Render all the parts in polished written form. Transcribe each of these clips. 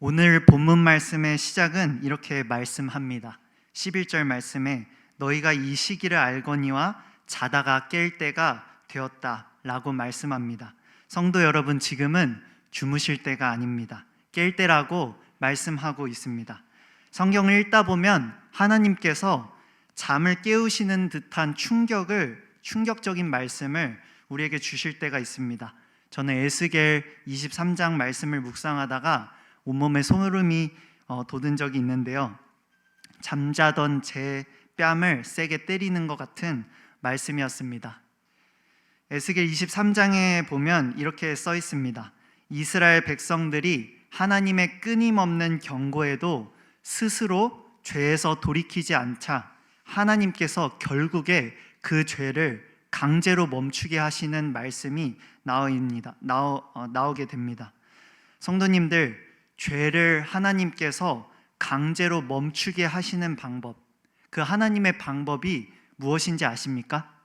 오늘 본문 말씀의 시작은 이렇게 말씀합니다. 11절 말씀에 너희가 이 시기를 알거니와 자다가 깰 때가 되었다 라고 말씀합니다. 성도 여러분, 지금은 주무실 때가 아닙니다. 깰 때라고 말씀하고 있습니다. 성경을 읽다 보면 하나님께서 잠을 깨우시는 듯한 충격적인 말씀을 우리에게 주실 때가 있습니다. 저는 에스겔 23장 말씀을 묵상하다가 온몸에 소름이 돋은 적이 있는데요. 잠자던 제 뺨을 세게 때리는 것 같은 말씀이었습니다. 에스겔 23장에 보면 이렇게 써 있습니다. 이스라엘 백성들이 하나님의 끊임없는 경고에도 스스로 죄에서 돌이키지 않자 하나님께서 결국에 그 죄를 강제로 멈추게 하시는 말씀이 나오게 됩니다. 성도님들, 죄를 하나님께서 강제로 멈추게 하시는 방법, 그 하나님의 방법이 무엇인지 아십니까?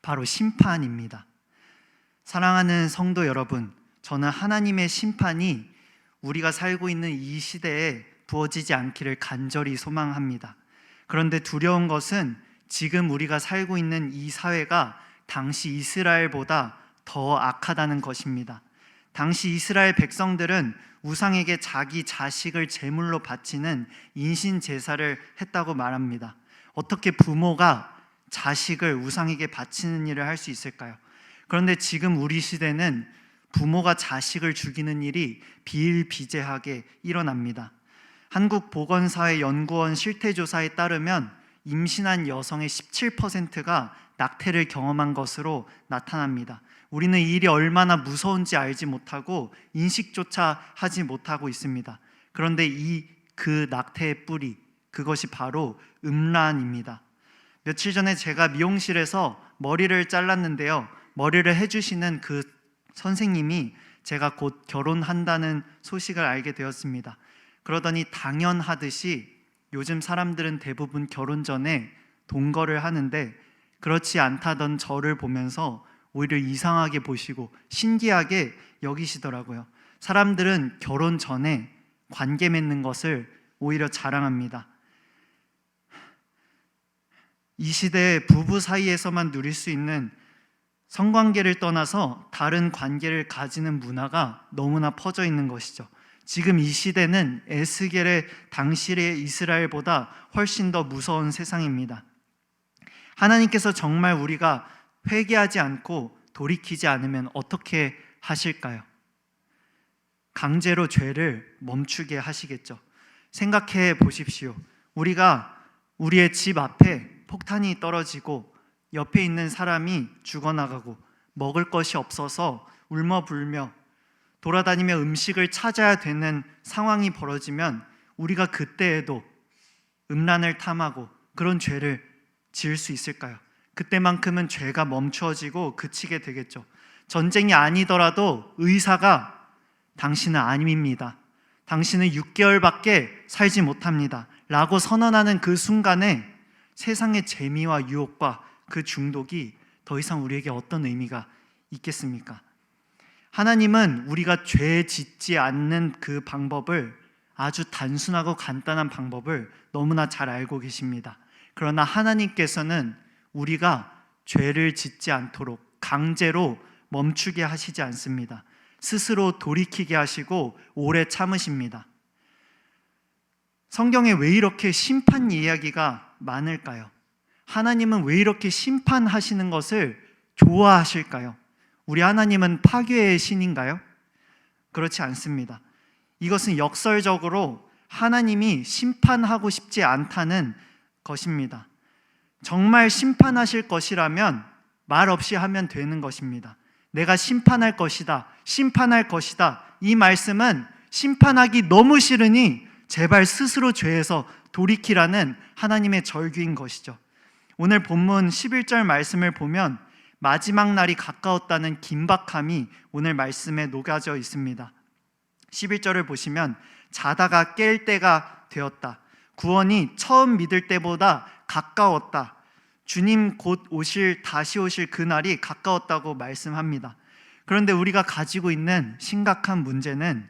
바로 심판입니다. 사랑하는 성도 여러분, 저는 하나님의 심판이 우리가 살고 있는 이 시대에 부어지지 않기를 간절히 소망합니다. 그런데 두려운 것은 지금 우리가 살고 있는 이 사회가 당시 이스라엘보다 더 악하다는 것입니다. 당시 이스라엘 백성들은 우상에게 자기 자식을 제물로 바치는 인신 제사를 했다고 말합니다. 어떻게 부모가 자식을 우상에게 바치는 일을 할 수 있을까요? 그런데 지금 우리 시대는 부모가 자식을 죽이는 일이 비일비재하게 일어납니다. 한국보건사회연구원 실태조사에 따르면 임신한 여성의 17%가 낙태를 경험한 것으로 나타납니다. 우리는 이 일이 얼마나 무서운지 알지 못하고 인식조차 하지 못하고 있습니다. 그런데 그 낙태의 뿌리, 그것이 바로 음란입니다. 며칠 전에 제가 미용실에서 머리를 잘랐는데요. 머리를 해주시는 그 선생님이 제가 곧 결혼한다는 소식을 알게 되었습니다. 그러더니 당연하듯이 요즘 사람들은 대부분 결혼 전에 동거를 하는데 그렇지 않다던 저를 보면서 오히려 이상하게 보시고 신기하게 여기시더라고요. 사람들은 결혼 전에 관계 맺는 것을 오히려 자랑합니다. 이 시대에 부부 사이에서만 누릴 수 있는 성관계를 떠나서 다른 관계를 가지는 문화가 너무나 퍼져 있는 것이죠. 지금 이 시대는 에스겔의 당시의 이스라엘보다 훨씬 더 무서운 세상입니다. 하나님께서 정말 우리가 회개하지 않고 돌이키지 않으면 어떻게 하실까요? 강제로 죄를 멈추게 하시겠죠. 생각해 보십시오. 우리가 우리의 집 앞에 폭탄이 떨어지고 옆에 있는 사람이 죽어나가고 먹을 것이 없어서 울며불며 돌아다니며 음식을 찾아야 되는 상황이 벌어지면 우리가 그때에도 음란을 탐하고 그런 죄를 지을 수 있을까요? 그때만큼은 죄가 멈추어지고 그치게 되겠죠. 전쟁이 아니더라도 의사가 당신은 아닙니다. 당신은 6개월밖에 살지 못합니다 라고 선언하는 그 순간에 세상의 재미와 유혹과 그 중독이 더 이상 우리에게 어떤 의미가 있겠습니까? 하나님은 우리가 죄 짓지 않는 그 방법을, 아주 단순하고 간단한 방법을 너무나 잘 알고 계십니다. 그러나 하나님께서는 우리가 죄를 짓지 않도록 강제로 멈추게 하시지 않습니다. 스스로 돌이키게 하시고 오래 참으십니다. 성경에 왜 이렇게 심판 이야기가 많을까요? 하나님은 왜 이렇게 심판하시는 것을 좋아하실까요? 우리 하나님은 파괴의 신인가요? 그렇지 않습니다. 이것은 역설적으로 하나님이 심판하고 싶지 않다는 것입니다. 정말 심판하실 것이라면 말 없이 하면 되는 것입니다. 내가 심판할 것이다, 심판할 것이다. 이 말씀은 심판하기 너무 싫으니 제발 스스로 죄에서 돌이키라는 하나님의 절규인 것이죠. 오늘 본문 11절 말씀을 보면 마지막 날이 가까웠다는 긴박함이 오늘 말씀에 녹아져 있습니다. 11절을 보시면 자다가 깰 때가 되었다. 구원이 처음 믿을 때보다 가까웠다. 주님 곧 다시 오실 그날이 가까웠다고 말씀합니다. 그런데 우리가 가지고 있는 심각한 문제는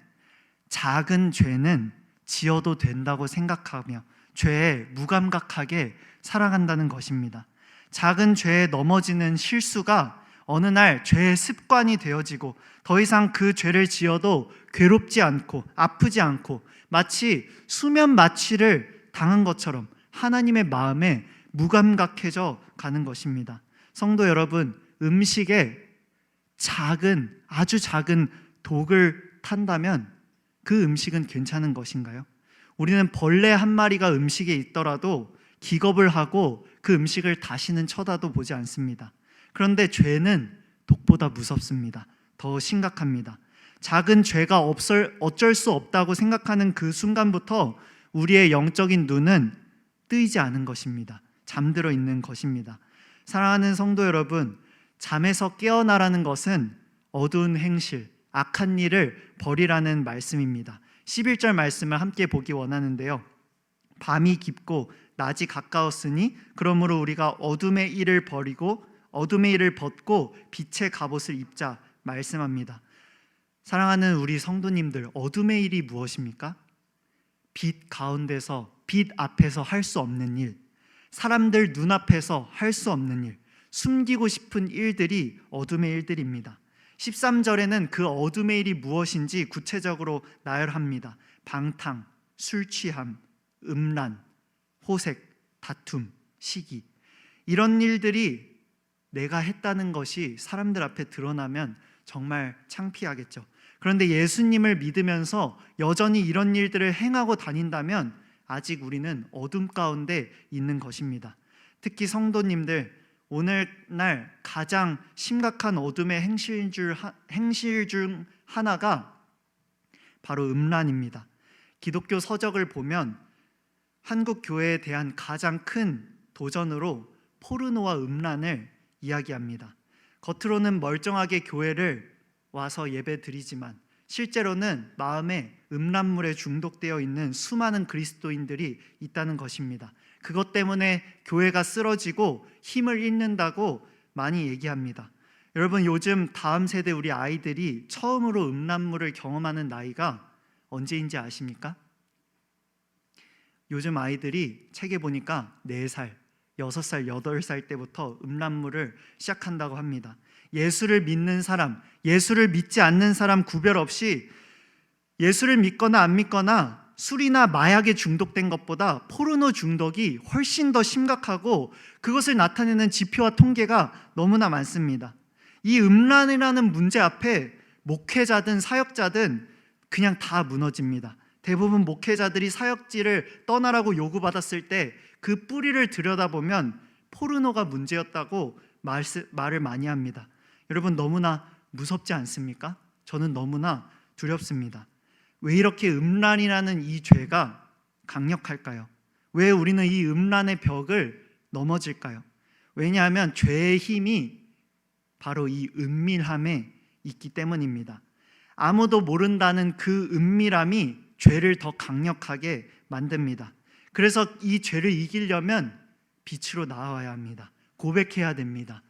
작은 죄는 지어도 된다고 생각하며 죄에 무감각하게 살아간다는 것입니다. 작은 죄에 넘어지는 실수가 어느 날 죄의 습관이 되어지고 더 이상 그 죄를 지어도 괴롭지 않고 아프지 않고 마치 수면 마취를 당한 것처럼 하나님의 마음에 무감각해져 가는 것입니다. 성도 여러분, 음식에 아주 작은 독을 탄다면 그 음식은 괜찮은 것인가요? 우리는 벌레 한 마리가 음식에 있더라도 기겁을 하고 그 음식을 다시는 쳐다도 보지 않습니다. 그런데 죄는 독보다 무섭습니다. 더 심각합니다. 작은 죄가 어쩔 수 없다고 생각하는 그 순간부터 우리의 영적인 눈은 뜨이지 않은 것입니다. 잠들어 있는 것입니다. 사랑하는 성도 여러분, 잠에서 깨어나라는 것은 어두운 행실, 악한 일을 버리라는 말씀입니다. 11절 말씀을 함께 보기 원하는데요. 밤이 깊고 낮이 가까웠으니 그러므로 우리가 어둠의 일을 벗고 빛의 갑옷을 입자 말씀합니다. 사랑하는 우리 성도님들, 어둠의 일이 무엇입니까? 빛 가운데서, 빛 앞에서 할 수 없는 일, 사람들 눈앞에서 할 수 없는 일, 숨기고 싶은 일들이 어둠의 일들입니다. 13절에는 그 어둠의 일이 무엇인지 구체적으로 나열합니다. 방탕, 술 취함, 음란, 호색, 다툼, 시기. 이런 일들이 내가 했다는 것이 사람들 앞에 드러나면 정말 창피하겠죠. 그런데 예수님을 믿으면서 여전히 이런 일들을 행하고 다닌다면 아직 우리는 어둠 가운데 있는 것입니다. 특히 성도님들, 오늘날 가장 심각한 어둠의 행실 중 하나가 바로 음란입니다. 기독교 서적을 보면 한국 교회에 대한 가장 큰 도전으로 포르노와 음란을 이야기합니다. 겉으로는 멀쩡하게 교회를 와서 예배 드리지만 실제로는 마음에 음란물에 중독되어 있는 수많은 그리스도인들이 있다는 것입니다. 그것 때문에 교회가 쓰러지고 힘을 잃는다고 많이 얘기합니다. 여러분, 요즘 다음 세대 우리 아이들이 처음으로 음란물을 경험하는 나이가 언제인지 아십니까? 요즘 아이들이 책에 보니까 4살, 6살, 8살 때부터 음란물을 시작한다고 합니다. 예수를 믿는 사람, 예수를 믿지 않는 사람 구별 없이 예수를 믿거나 안 믿거나 술이나 마약에 중독된 것보다 포르노 중독이 훨씬 더 심각하고 그것을 나타내는 지표와 통계가 너무나 많습니다. 이 음란이라는 문제 앞에 목회자든 사역자든 그냥 다 무너집니다. 대부분 목회자들이 사역지를 떠나라고 요구받았을 때 그 뿌리를 들여다보면 포르노가 문제였다고 말을 많이 합니다. 여러분, 너무나 무섭지 않습니까? 저는 너무나 두렵습니다. 왜 이렇게 음란이라는 이 죄가 강력할까요? 왜 우리는 이 음란의 벽을 넘어질까요? 왜냐하면 죄의 힘이 바로 이 은밀함에 있기 때문입니다. 아무도 모른다는 그 은밀함이 죄를 더 강력하게 만듭니다. 그래서 이 죄를 이기려면 빛으로 나와야 합니다. 고백해야 됩니다.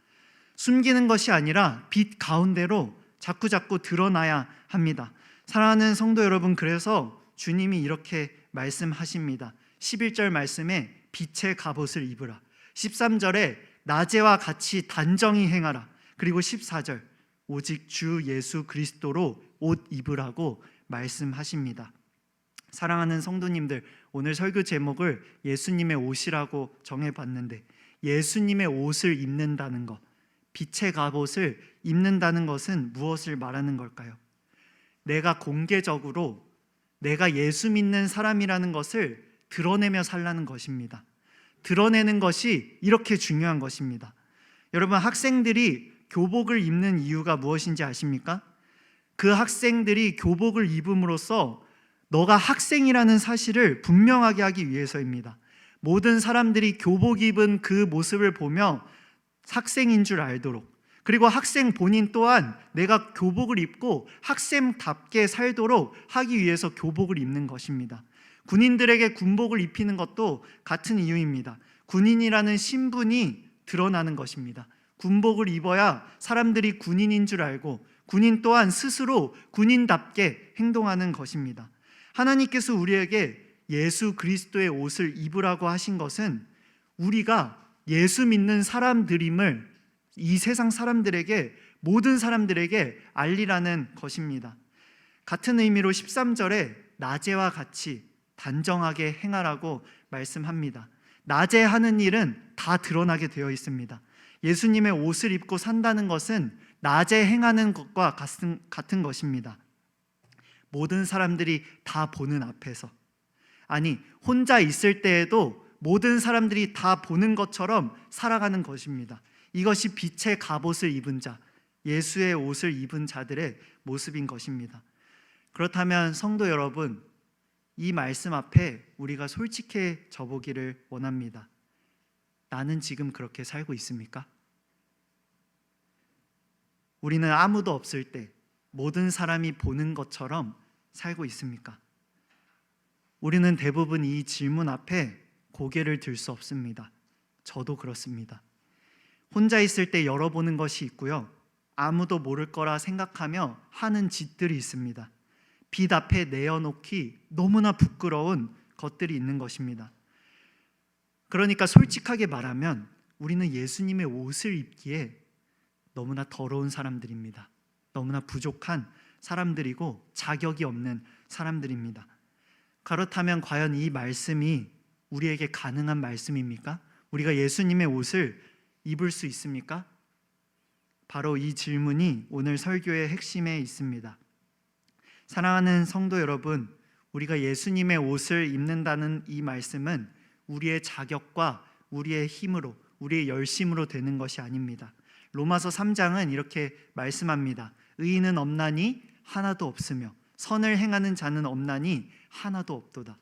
숨기는 것이 아니라 빛 가운데로 자꾸자꾸 드러나야 합니다. 사랑하는 성도 여러분, 그래서 주님이 이렇게 말씀하십니다. 11절 말씀에 빛의 갑옷을 입으라, 13절에 낮에와 같이 단정히 행하라, 그리고 14절 오직 주 예수 그리스도로 옷 입으라고 말씀하십니다. 사랑하는 성도님들, 오늘 설교 제목을 예수님의 옷이라고 정해봤는데 예수님의 옷을 입는다는 것, 빛의 갑옷을 입는다는 것은 무엇을 말하는 걸까요? 내가 공개적으로 내가 예수 믿는 사람이라는 것을 드러내며 살라는 것입니다. 드러내는 것이 이렇게 중요한 것입니다. 여러분, 학생들이 교복을 입는 이유가 무엇인지 아십니까? 그 학생들이 교복을 입음으로써 너가 학생이라는 사실을 분명하게 하기 위해서입니다. 모든 사람들이 교복 입은 그 모습을 보며 학생인 줄 알도록, 그리고 학생 본인 또한 내가 교복을 입고 학생답게 살도록 하기 위해서 교복을 입는 것입니다. 군인들에게 군복을 입히는 것도 같은 이유입니다. 군인이라는 신분이 드러나는 것입니다. 군복을 입어야 사람들이 군인인 줄 알고 군인 또한 스스로 군인답게 행동하는 것입니다. 하나님께서 우리에게 예수 그리스도의 옷을 입으라고 하신 것은 우리가 예수 믿는 사람들임을 이 세상 사람들에게, 모든 사람들에게 알리라는 것입니다. 같은 의미로 13절에 낮에와 같이 단정하게 행하라고 말씀합니다. 낮에 하는 일은 다 드러나게 되어 있습니다. 예수님의 옷을 입고 산다는 것은 낮에 행하는 것과 같은 것입니다. 모든 사람들이 다 보는 앞에서, 아니 혼자 있을 때에도 모든 사람들이 다 보는 것처럼 살아가는 것입니다. 이것이 빛의 갑옷을 입은 자, 예수의 옷을 입은 자들의 모습인 것입니다. 그렇다면 성도 여러분, 이 말씀 앞에 우리가 솔직해져 보기를 원합니다. 나는 지금 그렇게 살고 있습니까? 우리는 아무도 없을 때 모든 사람이 보는 것처럼 살고 있습니까? 우리는 대부분 이 질문 앞에 고개를 들 수 없습니다. 저도 그렇습니다. 혼자 있을 때 열어보는 것이 있고요, 아무도 모를 거라 생각하며 하는 짓들이 있습니다. 빛 앞에 내어놓기 너무나 부끄러운 것들이 있는 것입니다. 그러니까 솔직하게 말하면 우리는 예수님의 옷을 입기에 너무나 더러운 사람들입니다. 너무나 부족한 사람들이고 자격이 없는 사람들입니다. 그렇다면 과연 이 말씀이 우리에게 가능한 말씀입니까? 우리가 예수님의 옷을 입을 수 있습니까? 바로 이 질문이 오늘 설교의 핵심에 있습니다. 사랑하는 성도 여러분, 우리가 예수님의 옷을 입는다는 이 말씀은 우리의 자격과 우리의 힘으로, 우리의 열심으로 되는 것이 아닙니다. 로마서 3장은 이렇게 말씀합니다. 의인은 없나니 하나도 없으며 선을 행하는 자는 없나니 하나도 없도다.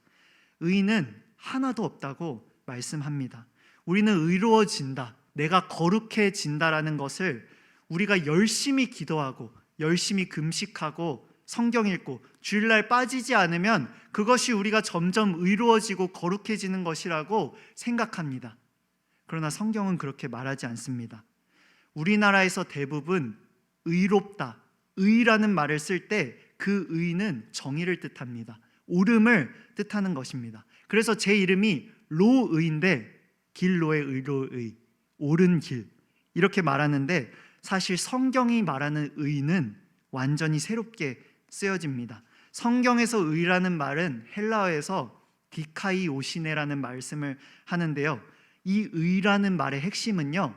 의인은 하나도 없다고 말씀합니다. 우리는 의로워진다, 내가 거룩해진다라는 것을 우리가 열심히 기도하고 열심히 금식하고 성경 읽고 주일날 빠지지 않으면 그것이 우리가 점점 의로워지고 거룩해지는 것이라고 생각합니다. 그러나 성경은 그렇게 말하지 않습니다. 우리나라에서 대부분 의롭다, 의라는 말을 쓸 때 그 의는 정의를 뜻합니다. 옳음을 뜻하는 것입니다. 그래서 제 이름이 로의인데 길로의 의로의, 옳은 길, 이렇게 말하는데 사실 성경이 말하는 의는 완전히 새롭게 쓰여집니다. 성경에서 의라는 말은 헬라어에서 디카이오시네라는 말씀을 하는데요, 이 의라는 말의 핵심은요,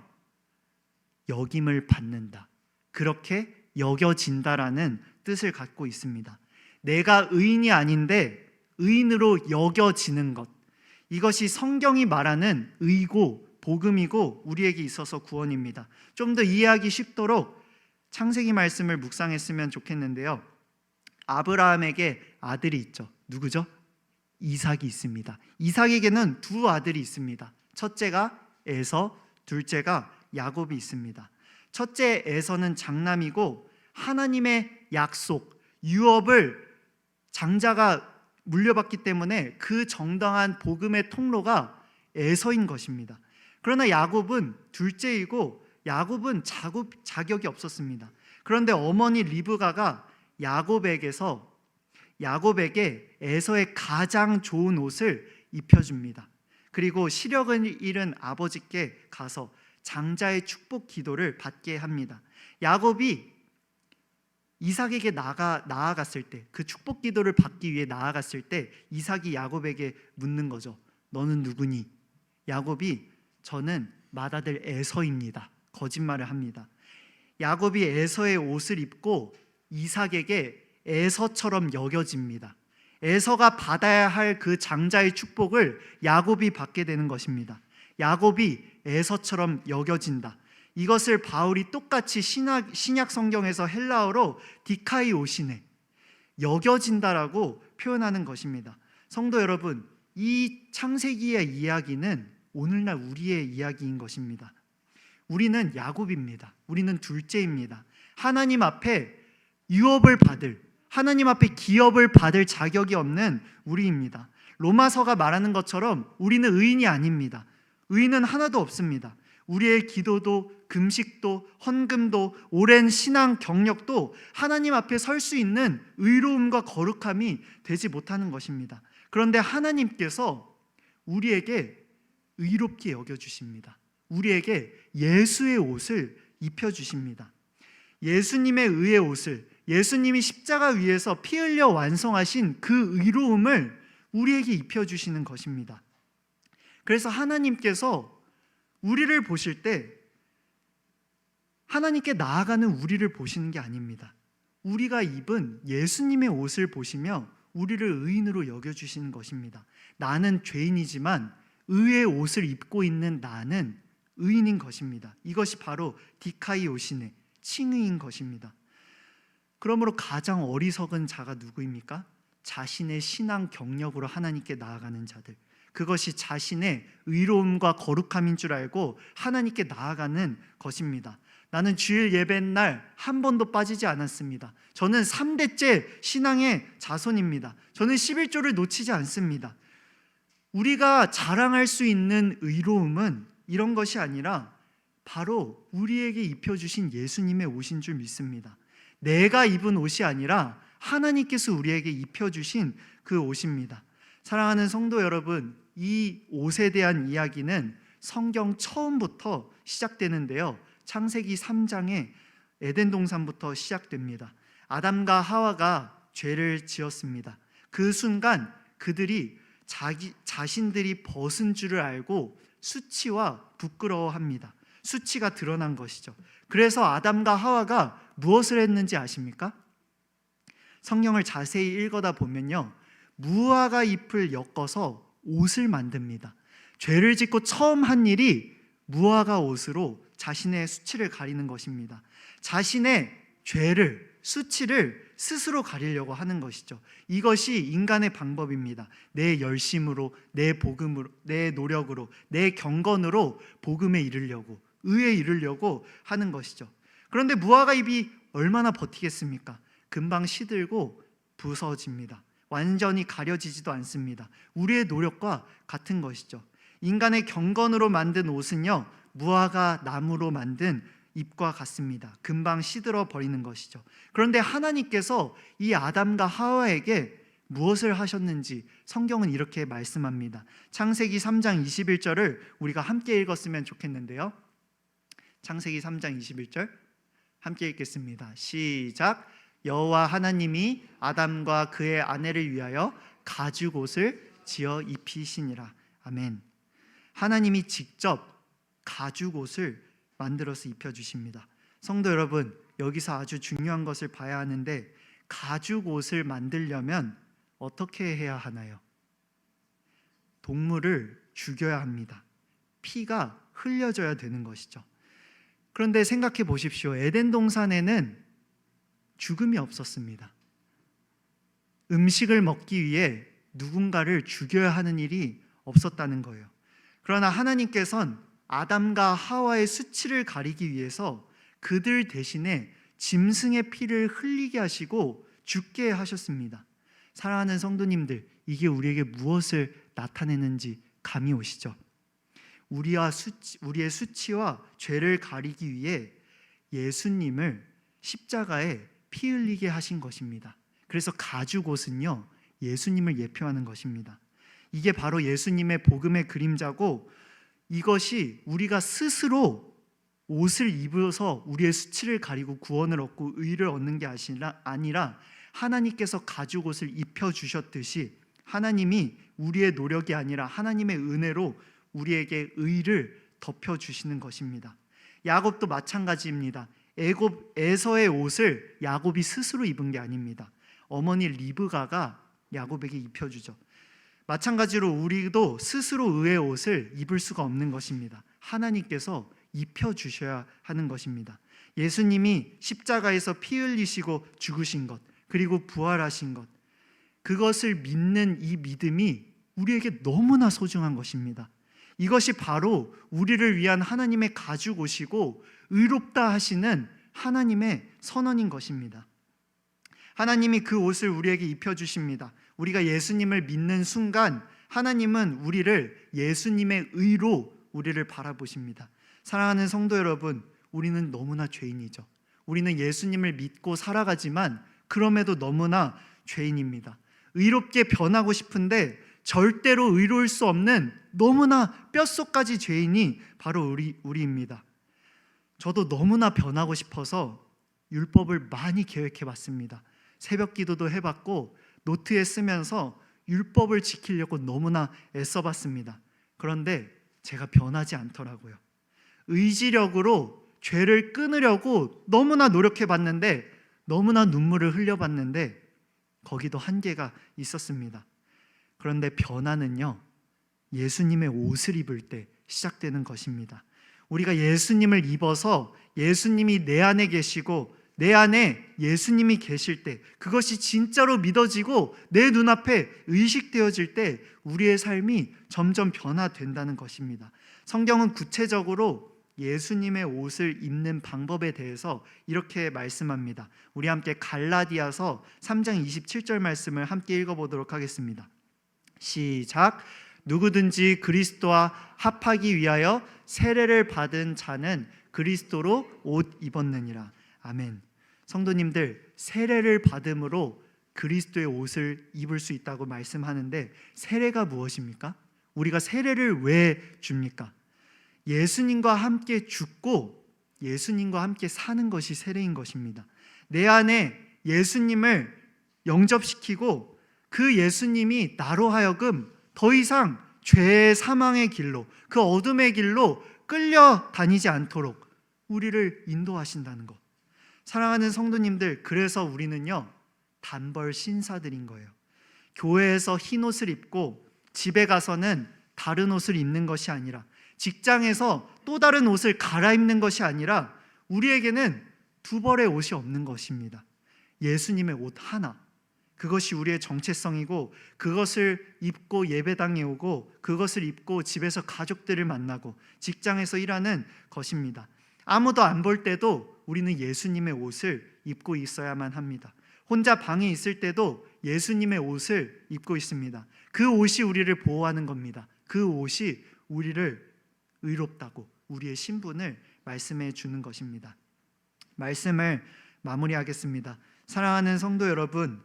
여김을 받는다, 그렇게 여겨진다라는 뜻을 갖고 있습니다. 내가 의인이 아닌데 의인으로 여겨지는 것, 이것이 성경이 말하는 의고 복음이고 우리에게 있어서 구원입니다. 좀 더 이해하기 쉽도록 창세기 말씀을 묵상했으면 좋겠는데요, 아브라함에게 아들이 있죠. 누구죠? 이삭이 있습니다. 이삭에게는 두 아들이 있습니다. 첫째가 에서, 둘째가 야곱이 있습니다. 첫째 에서는 장남이고 하나님의 약속, 유업을 장자가 물려받기 때문에 그 정당한 복음의 통로가 에서인 것입니다. 그러나 야곱은 둘째이고 야곱은 자격이 없었습니다. 그런데 어머니 리브가가 야곱에게 에서의 가장 좋은 옷을 입혀줍니다. 그리고 시력을 잃은 아버지께 가서 장자의 축복 기도를 받게 합니다. 야곱이 이삭에게 나아갔을 때, 그 축복 기도를 받기 위해 나아갔을 때 이삭이 야곱에게 묻는 거죠. 너는 누구니? 야곱이 저는 맏아들 에서입니다. 거짓말을 합니다. 야곱이 에서의 옷을 입고 이삭에게 에서처럼 여겨집니다. 에서가 받아야 할 그 장자의 축복을 야곱이 받게 되는 것입니다. 야곱이 에서처럼 여겨진다. 이것을 바울이 똑같이 신약 성경에서 헬라어로 디카이오시네, 여겨진다라고 표현하는 것입니다. 성도 여러분, 이 창세기의 이야기는 오늘날 우리의 이야기인 것입니다. 우리는 야곱입니다. 우리는 둘째입니다. 하나님 앞에 유업을 받을, 하나님 앞에 기업을 받을 자격이 없는 우리입니다. 로마서가 말하는 것처럼 우리는 의인이 아닙니다. 의인은 하나도 없습니다. 우리의 기도도 금식도 헌금도 오랜 신앙 경력도 하나님 앞에 설 수 있는 의로움과 거룩함이 되지 못하는 것입니다. 그런데 하나님께서 우리에게 의롭게 여겨주십니다. 우리에게 예수의 옷을 입혀주십니다. 예수님의 의의 옷을, 예수님이 십자가 위에서 피 흘려 완성하신 그 의로움을 우리에게 입혀주시는 것입니다. 그래서 하나님께서 우리를 보실 때 하나님께 나아가는 우리를 보시는 게 아닙니다. 우리가 입은 예수님의 옷을 보시며 우리를 의인으로 여겨주시는 것입니다. 나는 죄인이지만 의의 옷을 입고 있는 나는 의인인 것입니다. 이것이 바로 디카이오시네, 칭의인 것입니다. 그러므로 가장 어리석은 자가 누구입니까? 자신의 신앙 경력으로 하나님께 나아가는 자들, 그것이 자신의 의로움과 거룩함인 줄 알고 하나님께 나아가는 것입니다. 나는 주일 예배 날 한 번도 빠지지 않았습니다. 저는 3대째 신앙의 자손입니다. 저는 11조를 놓치지 않습니다. 우리가 자랑할 수 있는 의로움은 이런 것이 아니라 바로 우리에게 입혀주신 예수님의 옷인 줄 믿습니다. 내가 입은 옷이 아니라 하나님께서 우리에게 입혀주신 그 옷입니다. 사랑하는 성도 여러분, 이 옷에 대한 이야기는 성경 처음부터 시작되는데요, 창세기 3장의 에덴 동산부터 시작됩니다. 아담과 하와가 죄를 지었습니다. 그 순간 그들이 자신들이 벗은 줄을 알고 수치와 부끄러워합니다. 수치가 드러난 것이죠. 그래서 아담과 하와가 무엇을 했는지 아십니까? 성경을 자세히 읽어다 보면요, 무화과 잎을 엮어서 옷을 만듭니다. 죄를 짓고 처음 한 일이 무화과 옷으로 자신의 수치를 가리는 것입니다. 자신의 죄를, 수치를 스스로 가리려고 하는 것이죠. 이것이 인간의 방법입니다. 내 열심으로, 내 복음으로, 내 노력으로, 내 경건으로 복음에 이르려고, 의에 이르려고 하는 것이죠. 그런데 무화과 잎이 얼마나 버티겠습니까? 금방 시들고 부서집니다. 완전히 가려지지도 않습니다. 우리의 노력과 같은 것이죠. 인간의 경건으로 만든 옷은요, 무화과 나무로 만든 잎과 같습니다. 금방 시들어 버리는 것이죠. 그런데 하나님께서 이 아담과 하와에게 무엇을 하셨는지 성경은 이렇게 말씀합니다. 창세기 3장 21절을 우리가 함께 읽었으면 좋겠는데요, 창세기 3장 21절 함께 읽겠습니다. 시작. 여호와 하나님이 아담과 그의 아내를 위하여 가죽 옷을 지어 입히시니라. 아멘. 하나님이 직접 가죽 옷을 만들어서 입혀주십니다. 성도 여러분, 여기서 아주 중요한 것을 봐야 하는데, 가죽 옷을 만들려면 어떻게 해야 하나요? 동물을 죽여야 합니다. 피가 흘려져야 되는 것이죠. 그런데 생각해 보십시오. 에덴 동산에는 죽음이 없었습니다. 음식을 먹기 위해 누군가를 죽여야 하는 일이 없었다는 거예요. 그러나 하나님께서는 아담과 하와의 수치를 가리기 위해서 그들 대신에 짐승의 피를 흘리게 하시고 죽게 하셨습니다. 사랑하는 성도님들, 이게 우리에게 무엇을 나타내는지 감이 오시죠? 우리의 수치와 죄를 가리기 위해 예수님을 십자가에 피 흘리게 하신 것입니다. 그래서 가죽 옷은요, 예수님을 예표하는 것입니다. 이게 바로 예수님의 복음의 그림자고, 이것이 우리가 스스로 옷을 입어서 우리의 수치를 가리고 구원을 얻고 의를 얻는 게 아니라 하나님께서 가죽 옷을 입혀주셨듯이 하나님이 우리의 노력이 아니라 하나님의 은혜로 우리에게 의를 덮여주시는 것입니다. 야곱도 마찬가지입니다. 에서의 옷을 야곱이 스스로 입은 게 아닙니다. 어머니 리브가가 야곱에게 입혀주죠. 마찬가지로 우리도 스스로 의의 옷을 입을 수가 없는 것입니다. 하나님께서 입혀주셔야 하는 것입니다. 예수님이 십자가에서 피 흘리시고 죽으신 것, 그리고 부활하신 것, 그것을 믿는 이 믿음이 우리에게 너무나 소중한 것입니다. 이것이 바로 우리를 위한 하나님의 가죽 옷이고 의롭다 하시는 하나님의 선언인 것입니다. 하나님이 그 옷을 우리에게 입혀주십니다. 우리가 예수님을 믿는 순간 하나님은 우리를 예수님의 의로 우리를 바라보십니다. 사랑하는 성도 여러분, 우리는 너무나 죄인이죠. 우리는 예수님을 믿고 살아가지만 그럼에도 너무나 죄인입니다. 의롭게 변하고 싶은데 절대로 의로울 수 없는 너무나 뼛속까지 죄인이 바로 우리입니다. 저도 너무나 변하고 싶어서 율법을 많이 계획해 봤습니다. 새벽 기도도 해봤고 노트에 쓰면서 율법을 지키려고 너무나 애써봤습니다. 그런데 제가 변하지 않더라고요. 의지력으로 죄를 끊으려고 너무나 노력해봤는데, 너무나 눈물을 흘려봤는데 거기도 한계가 있었습니다. 그런데 변화는요, 예수님의 옷을 입을 때 시작되는 것입니다. 우리가 예수님을 입어서 예수님이 내 안에 계시고 내 안에 예수님이 계실 때, 그것이 진짜로 믿어지고 내 눈앞에 의식되어질 때 우리의 삶이 점점 변화된다는 것입니다. 성경은 구체적으로 예수님의 옷을 입는 방법에 대해서 이렇게 말씀합니다. 우리 함께 갈라디아서 3장 27절 말씀을 함께 읽어보도록 하겠습니다. 시작. 누구든지 그리스도와 합하기 위하여 세례를 받은 자는 그리스도로 옷 입었느니라. 아멘. 성도님들, 세례를 받음으로 그리스도의 옷을 입을 수 있다고 말씀하는데, 세례가 무엇입니까? 우리가 세례를 왜 줍니까? 예수님과 함께 죽고 예수님과 함께 사는 것이 세례인 것입니다. 내 안에 예수님을 영접시키고 그 예수님이 나로 하여금 더 이상 죄의 사망의 길로, 그 어둠의 길로 끌려다니지 않도록 우리를 인도하신다는 것. 사랑하는 성도님들, 그래서 우리는요, 단벌 신사들인 거예요. 교회에서 흰 옷을 입고 집에 가서는 다른 옷을 입는 것이 아니라, 직장에서 또 다른 옷을 갈아입는 것이 아니라, 우리에게는 두 벌의 옷이 없는 것입니다. 예수님의 옷 하나, 그것이 우리의 정체성이고, 그것을 입고 예배당에 오고, 그것을 입고 집에서 가족들을 만나고 직장에서 일하는 것입니다. 아무도 안 볼 때도 우리는 예수님의 옷을 입고 있어야만 합니다. 혼자 방에 있을 때도 예수님의 옷을 입고 있습니다. 그 옷이 우리를 보호하는 겁니다. 그 옷이 우리를 의롭다고, 우리의 신분을 말씀해 주는 것입니다. 말씀을 마무리하겠습니다. 사랑하는 성도 여러분,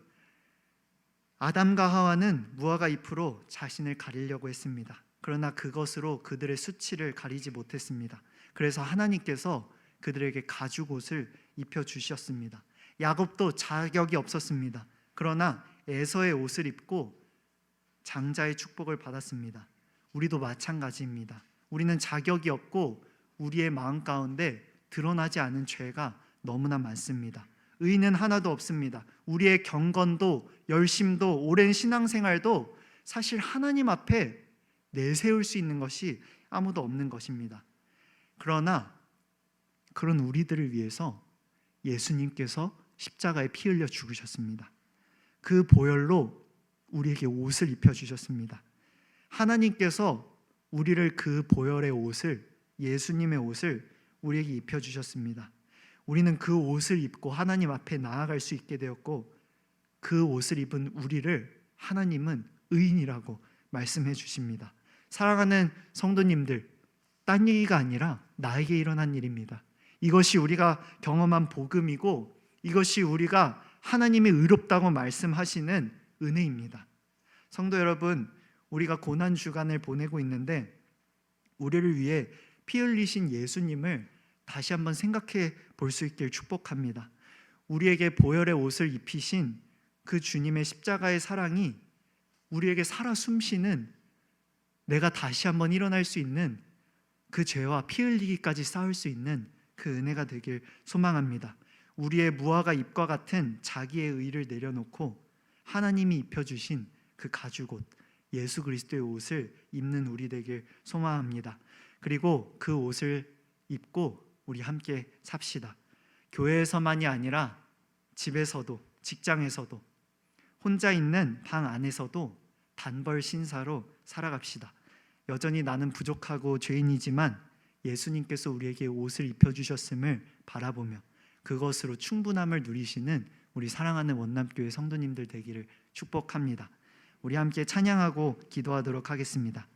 아담과 하와는 무화과 잎으로 자신을 가리려고 했습니다. 그러나 그것으로 그들의 수치를 가리지 못했습니다. 그래서 하나님께서 그들에게 가죽옷을 입혀주셨습니다. 야곱도 자격이 없었습니다. 그러나 에서의 옷을 입고 장자의 축복을 받았습니다. 우리도 마찬가지입니다. 우리는 자격이 없고 우리의 마음 가운데 드러나지 않은 죄가 너무나 많습니다. 의는 하나도 없습니다. 우리의 경건도 열심도 오랜 신앙생활도 사실 하나님 앞에 내세울 수 있는 것이 아무도 없는 것입니다. 그러나 그런 우리들을 위해서 예수님께서 십자가에 피 흘려 죽으셨습니다. 그 보혈로 우리에게 옷을 입혀주셨습니다. 하나님께서 우리를 그 보혈의 옷을, 예수님의 옷을 우리에게 입혀주셨습니다. 우리는 그 옷을 입고 하나님 앞에 나아갈 수 있게 되었고, 그 옷을 입은 우리를 하나님은 의인이라고 말씀해 주십니다. 사랑하는 성도님들, 딴 얘기가 아니라 나에게 일어난 일입니다. 이것이 우리가 경험한 복음이고, 이것이 우리가 하나님이 의롭다고 말씀하시는 은혜입니다. 성도 여러분, 우리가 고난 주간을 보내고 있는데, 우리를 위해 피 흘리신 예수님을 다시 한번 생각해 볼 수 있길 축복합니다. 우리에게 보혈의 옷을 입히신 그 주님의 십자가의 사랑이 우리에게 살아 숨쉬는, 내가 다시 한번 일어날 수 있는, 그 죄와 피 흘리기까지 싸울 수 있는 그 은혜가 되길 소망합니다. 우리의 무화과 잎과 같은 자기의 의를 내려놓고 하나님이 입혀주신 그 가죽옷, 예수 그리스도의 옷을 입는 우리 되길 소망합니다. 그리고 그 옷을 입고 우리 함께 삽시다. 교회에서만이 아니라 집에서도, 직장에서도, 혼자 있는 방 안에서도 단벌 신사로 살아갑시다. 여전히 나는 부족하고 죄인이지만 예수님께서 우리에게 옷을 입혀주셨음을 바라보며 그것으로 충분함을 누리시는 우리 사랑하는 원남교회 성도님들 되기를 축복합니다. 우리 함께 찬양하고 기도하도록 하겠습니다.